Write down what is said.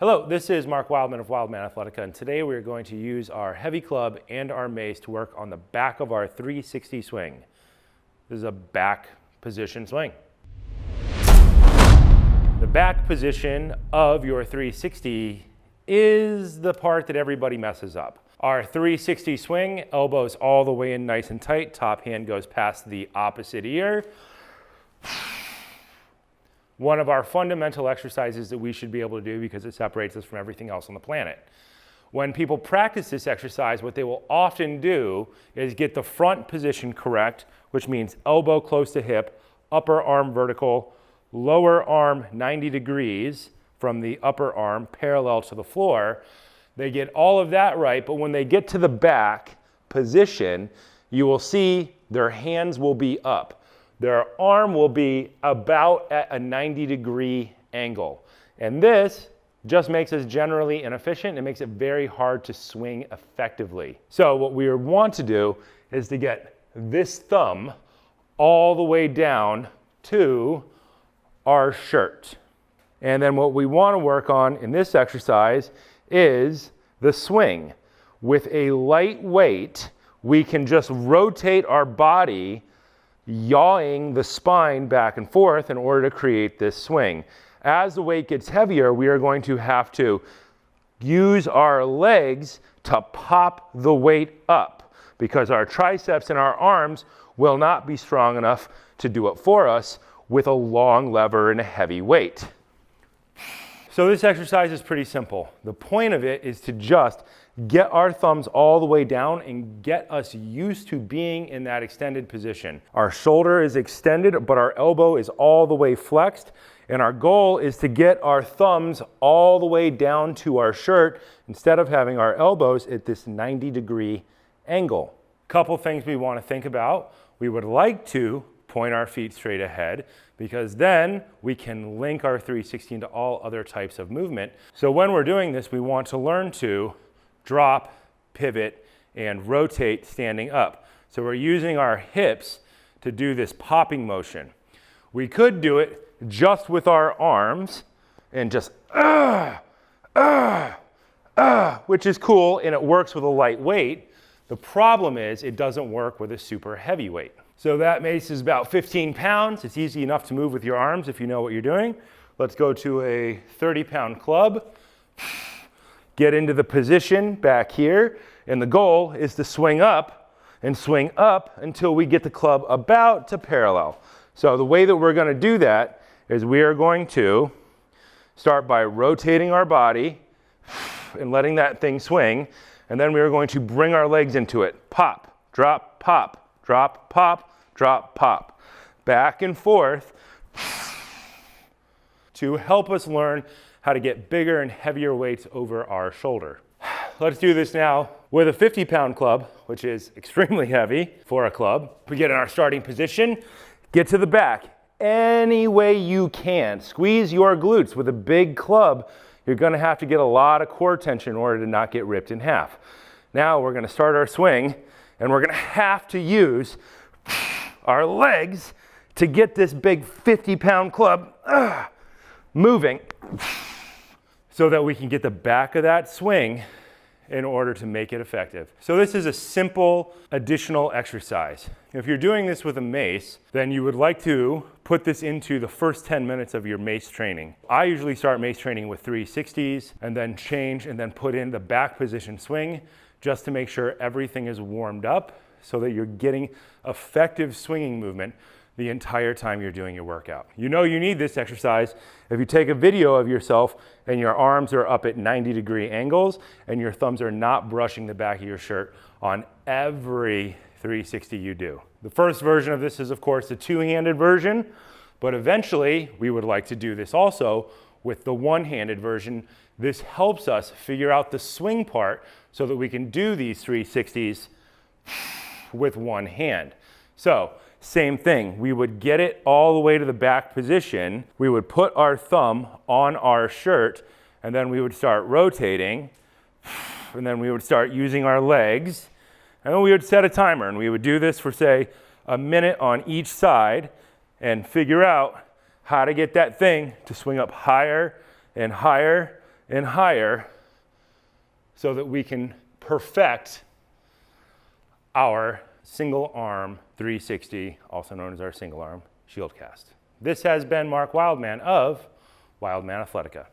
Hello, this is Mark Wildman of Wildman Athletica, and today we are going to use our heavy club and our mace to work on the back of our 360 swing. This is a back position swing. The back position of your 360 is the part that everybody messes up. Our 360 swing, elbows all the way in nice and tight, top hand goes past the opposite ear. One of our fundamental exercises that we should be able to do because it separates us from everything else on the planet. When people practice this exercise, what they will often do is get the front position correct, which means elbow close to hip, upper arm vertical, lower arm 90 degrees from the upper arm parallel to the floor. They get all of that right, but when they get to the back position, you will see their hands will be up. Their arm will be about at a 90-degree angle. And this just makes us generally inefficient. It makes it very hard to swing effectively. So what we want to do is to get this thumb all the way down to our shirt. And then what we want to work on in this exercise is the swing. With a light weight, we can just rotate our body, yawing the spine back and forth in order to create this swing. As the weight gets heavier, we are going to have to use our legs to pop the weight up because our triceps and our arms will not be strong enough to do it for us with a long lever and a heavy weight. So this exercise is pretty simple. The point of it is to just get our thumbs all the way down and get us used to being in that extended position. Our shoulder is extended, but our elbow is all the way flexed. And our goal is to get our thumbs all the way down to our shirt instead of having our elbows at this 90-degree angle. Couple things we want to think about. We would like to point our feet straight ahead because then we can link our 360 into all other types of movement. So when we're doing this, we want to learn to drop, pivot, and rotate standing up. So we're using our hips to do this popping motion. We could do it just with our arms and just which is cool and it works with a light weight. The problem is it doesn't work with a super heavy weight. So that mace is about 15 pounds. It's easy enough to move with your arms if you know what you're doing. Let's go to a 30-pound club. Get into the position back here, and the goal is to swing up until we get the club about to parallel. So the way that we're going to do that is we are going to start by rotating our body and letting that thing swing, and then we are going to bring our legs into it. Pop, drop, pop, drop, pop, drop, pop. Back and forth to help us learn how to get bigger and heavier weights over our shoulder. Let's do this now with a 50-pound club, which is extremely heavy for a club. We get in our starting position, get to the back any way you can. Squeeze your glutes. With a big club, you're gonna have to get a lot of core tension in order to not get ripped in half. Now we're gonna start our swing, and we're gonna have to use our legs to get this big 50-pound club moving so that we can get the back of that swing in order to make it effective. So this is a simple additional exercise. If you're doing this with a mace, then you would like to put this into the first 10 minutes of your mace training. I usually start mace training with 360s and then change and then put in the back position swing just to make sure everything is warmed up so that you're getting effective swinging movement the entire time you're doing your workout. You know you need this exercise if you take a video of yourself and your arms are up at 90-degree angles and your thumbs are not brushing the back of your shirt on every 360 you do. The first version of this is, of course, the two-handed version, but eventually we would like to do this also with the one-handed version. This helps us figure out the swing part so that we can do these 360s with one hand. So, same thing, we would get it all the way to the back position, we would put our thumb on our shirt, and then we would start rotating, and then we would start using our legs, and then we would set a timer, and we would do this for, say, a minute on each side, and figure out how to get that thing to swing up higher and higher and higher so that we can perfect our single arm 360, also known as our single arm shield cast. This has been Mark Wildman of Wildman Athletica.